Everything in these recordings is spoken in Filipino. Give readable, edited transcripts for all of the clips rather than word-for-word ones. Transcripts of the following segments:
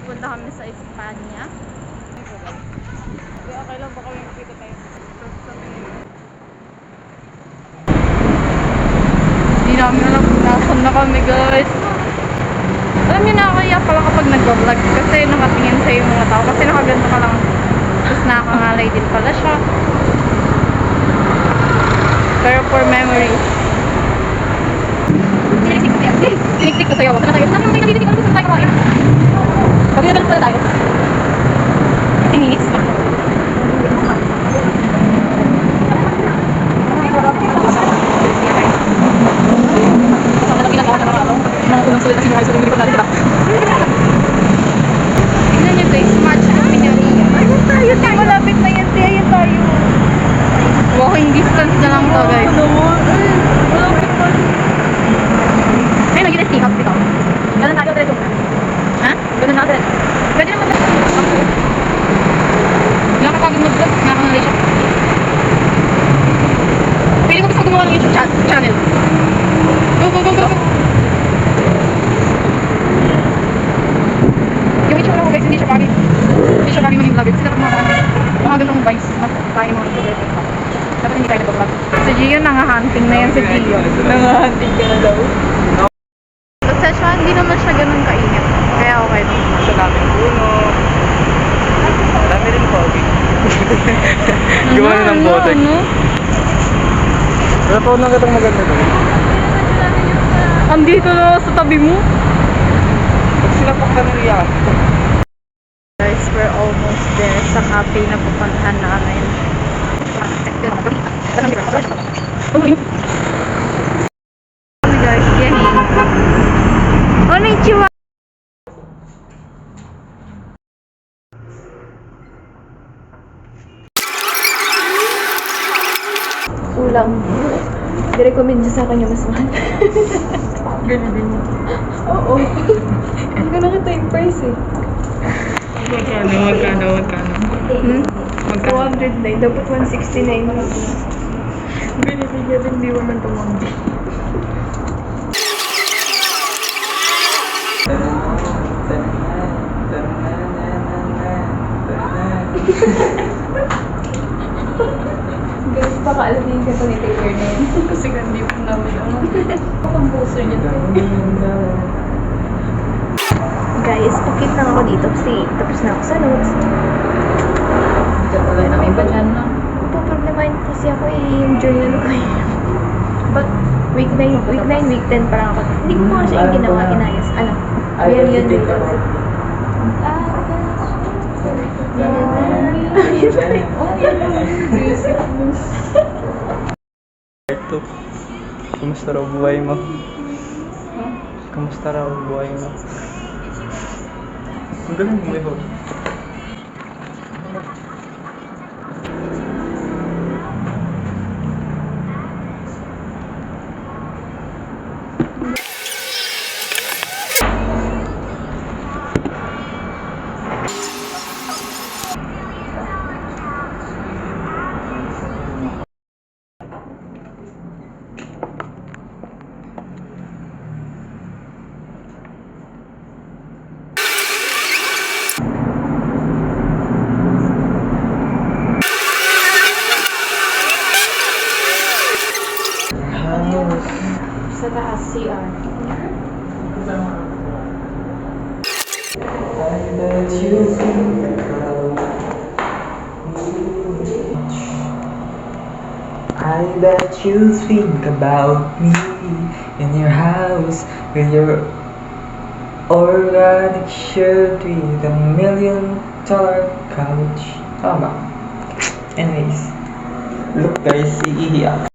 Pupunta kami sa Espanya. Okay lang, baka yung kita tayo. Hindi namin alam kung nasan na kami, guys. Alam niyo na, kaya pala kapag nag-vlog kasi nakatingin sa yung mga tao kasi nakaganto ka lang. Tapos nakakangalay din pala siya. Pero for memories. Siniktik ko sa'yo. Saan na tayo? Saan naman tayo natitik? Ano saan tayo kumain? Pag-ilan pala tayo? 15 minutes pa. Saan na ginagawa ng mga ano? Mga unang sulit na sinuhay sa tingin ko natin, diba? Tignan niyo guys, match ang pinariya. Ayun tayo, tayo. Malapit na yan, tayo tayo. Walking distance na lang to, guys. Malapit pa. Ay, nag-inis tea house dito. Ganun tayo, diretso na. Ha? Ganun na, diretso. Pwede naman diretso. Nakakapagod mag-vlog, nakakangalay siya. Pili ko gusto gumawa ng YouTube channel. Go, go, go, go. Yung itsura ko guys, hindi siya bagay. Hindi siya bagay maging vlogger. Kasi dapat mga ganong vibes na tayo mga vlogger. Dapat hindi tayo nag-vlog. Si Gio, nangahunting na yan si Gio. Nangahunting ka na daw. Sa siya, hindi naman siya ganun kainit. Kaya okay lang. Sa daming puno. Dami rin pogi. Gawa na ng bote. Pero taon lang kitang maganda doon. Andito na sa tabi mo. Pag sinapak ka ng riyak. Guys, we're almost there sa cafe na pupuntahan namin. Guys, yay! Konnichiwa! Kulang. I-recommend niyo sa akin yung mas mahal. Ganyan din. Oo. Hindi ko nakita yung price eh. Magkano? Hmm? 209. Dapat 169. Binibigyan din, di naman tumanggi. Guys, baka alam niyo yung ganito ni Taylor na yun. Kasi hindi po namin ano. Ang poster niya to. Guys, pakit lang ako dito kasi tapos na ako sa notes. Wala na may iba dyan na. Problemahin kasi ako yung journal ko eh. But week 9, week 10 parang ako. Hindi ko pa siya yung ginawa, inayos. Ano? Real yun. Ito. Kumusta raw buhay mo? Kumusta raw buhay mo? Ang galing mo yun. Sa taas, CR. I bet you think about me in your house with your organic shirt with a $1,000,000 couch. Tama ba? Anyways, look guys, iiyak.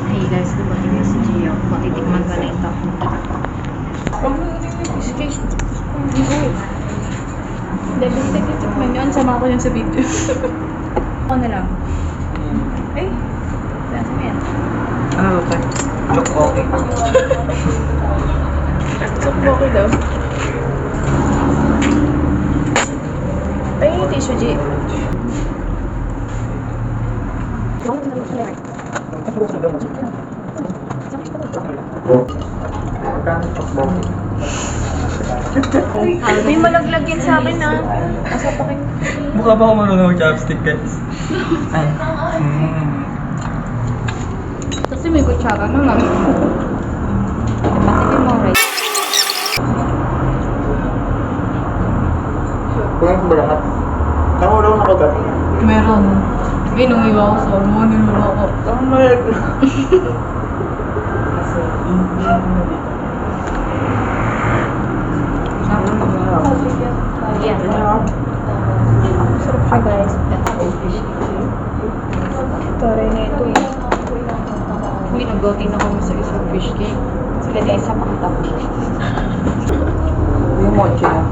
Hey guys, dumating na si Gio. Matitikman ka na ito. Huwag mo natin yung fish. Dahil titikman yun, sama ko yun sa video. Ako na lang. Ay, nasa mo yan. Ano ba? Look okay. Okay daw. Ay, tissue, G. Magkano pa May malaglag yan sa akin na. Asa pa kayo? Mukha ba ako marunong mag-chopstick, guys? Ay. Kasi may kutsara naman. Matikin mo, right? Kumain ba lahat? Tama daw nakagat. Meron. Inumiwa ko sa mo, niluwa ko. Tama Yeah. Sarap siya guys. Tore na ito eh. Uy, nag-outing na kami sa isang fish cake. Sila guys sa pakita. Yung mochi na.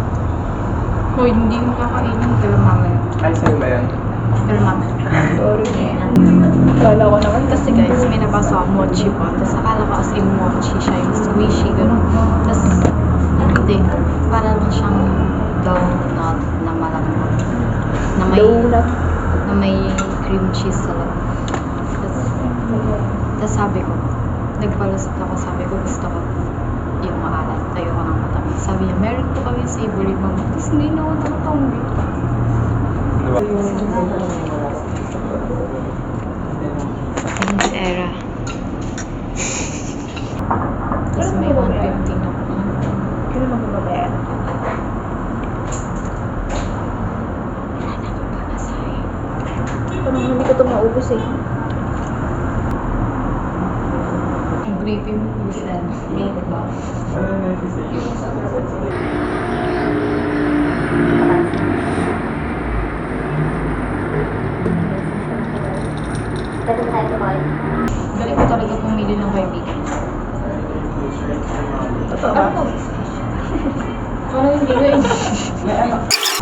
Hoy, hindi mo kakainin. Pero mamaya. Ay, sa'yo ba yan? Pero mamaya. Tore na yan. Kala ko naman Kasi guys, may nabasa ako mochi pa. Tapos akala ko as in mochi siya, yung squishy, gano'n. Tapos, hindi. Para lang siyang donut na malambot. Na may, donut. na may cream cheese sa loob. Tapos sabi ko, nagpalusot ako, sabi ko gusto ko yung maalat. Ayoko ng matamis. Sabi niya, meron po kami savory mama. Tapos hindi na ako nakatanggi. Era. Tapos may 150 na ako. Kailan mo mababayan? Parang hindi ko ito maubos eh. Yung gravy mo, Lucian. Milk ba? Galing ko talaga pumili ng kaibigan. Totoo ba? Parang hindi ko yun.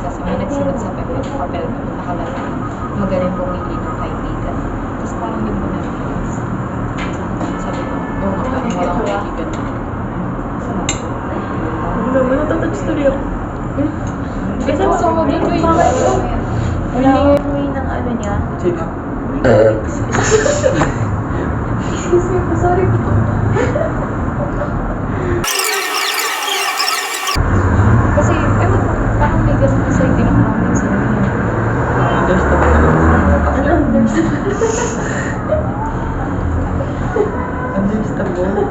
Kasi may nagsulat sa papel nakalagay. Magaling pumili ng kaibigan. Tapos parang hindi mo na-realize. Sabi ko, oo nga, parang walang kaibigan. Ano naman, natatouch tuloy ako. Kasi gusto mo dito yun. Wala akong way ng ano niya. Sino? Excuse me po, sorry po. Kasi, ewan ko, parang may ganun kasi hindi na namin sa inyo. Understandable.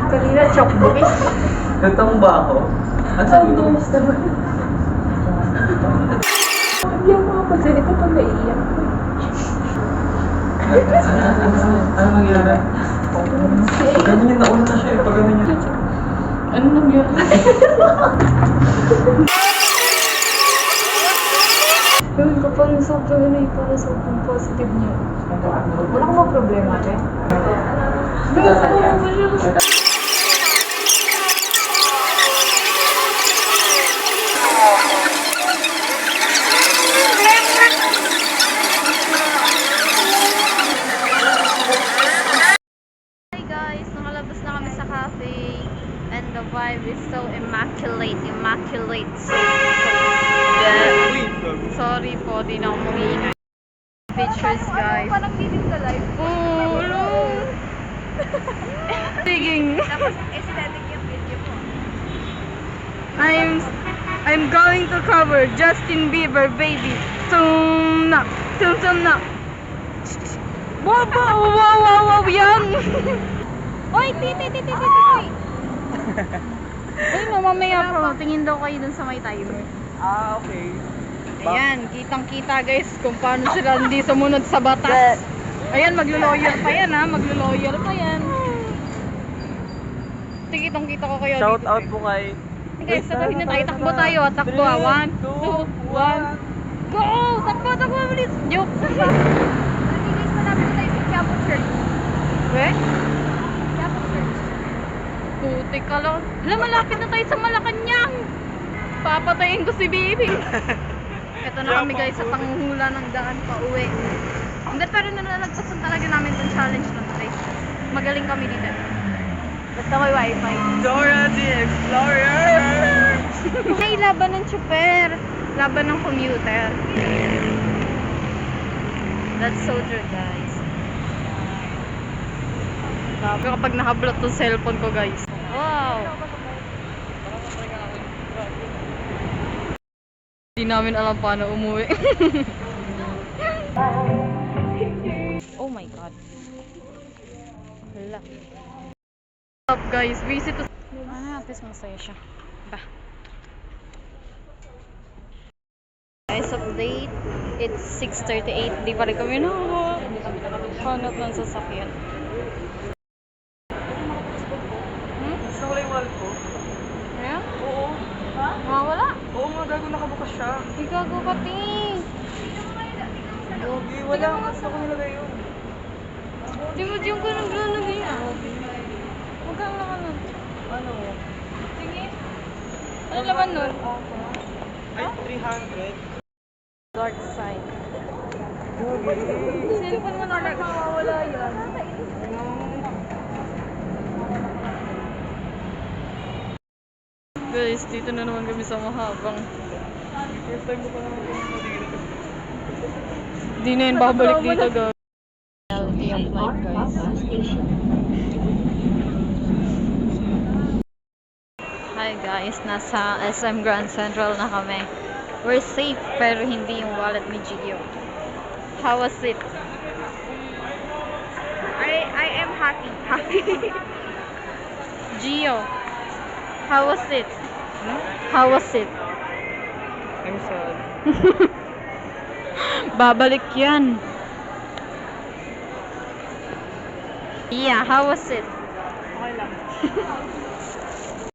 Kanina, chocolate. Gatang ba ako? At sa ito? Hindi ako makapagsalita pag naiiyak. Ano nangyari? Ganyan yung nauna siya eh. Pag ganun yun. Ano nangyari? Gawin ko parang sobrang ano eh, parang sobrang positive niya. Wala akong problema, te. Guys, ako mo siya. Hi guys, nakalabas na kami sa cafe and the vibe is so immaculate. So good. Sorry po, di na ako mag-iingay. Pictures guys. Parang titin ka live. Oh, no. Tiging. Tapos aesthetic yung video mo. I'm going to cover Justin Bieber, baby. Tum na. Wow, yan. Oy, titi. Ay, mamaya po. Tingin daw kayo dun sa may timer. Ah, okay. Ayan, kitang-kita guys kung paano sila hindi sumunod sa batas. Ayan, maglo-lawyer pa yan ha. Maglo-lawyer pa yan. Kitang-kita ko kayo. Shout dito, out guys. po kay... Guys, sabahin na tayo. Takbo tayo. Takbo ha. 1, 2, 1. Go! Takbo, bilis. Joke. Guys, malapit tayo sa Quiapo Church. We? Quiapo Church. Putik ka lang. Alam, malapit na tayo sa Malacanang. Papatayin ko si Bibi. Ito na kami guys sa panghula ng daan pa uwi. Hindi, pero nalalagpasan talaga namin itong challenge na today. Magaling kami dito. Basta may wifi. Dora the Explorer! Ay, laban ng tsuper. Laban ng commuter. That's so true, guys. Grabe kapag nakablot yung cellphone ko, guys. Wow! Hindi namin alam paano umuwi. Oh my God. Hala. What's up guys? Visit to... at least masaya siya. Ba? Guys, update. It's 6:38. Di pa rin kami nakuha. Hanap ng sasakyan. Gusto ko lang yung wallet ko. Ayan? Oo. Ha? Mawala. Oo nga, gago nakabukas siya. Ikago pati. Gogi, wala. Gusto ko nilagay yun. Di mo diyong ko naglalagay yan. Huwag kang laman nun. Ano? Sige. Ano laman nun? Ay, 300. Dark side. Gogi. Cellphone mo na mawawala yan. Guys, dito na naman kami sa Mahabang. First time ko pa naman dito. Di na yun babalik dito, guys. Reality of life, guys. Hi guys, nasa SM Grand Central na kami. We're safe, pero hindi yung wallet ni Gio. How was it? I am happy. Happy. Gio, how was it? How was it? I'm sad. Babalik yan. Yeah, how was it? Okay lang.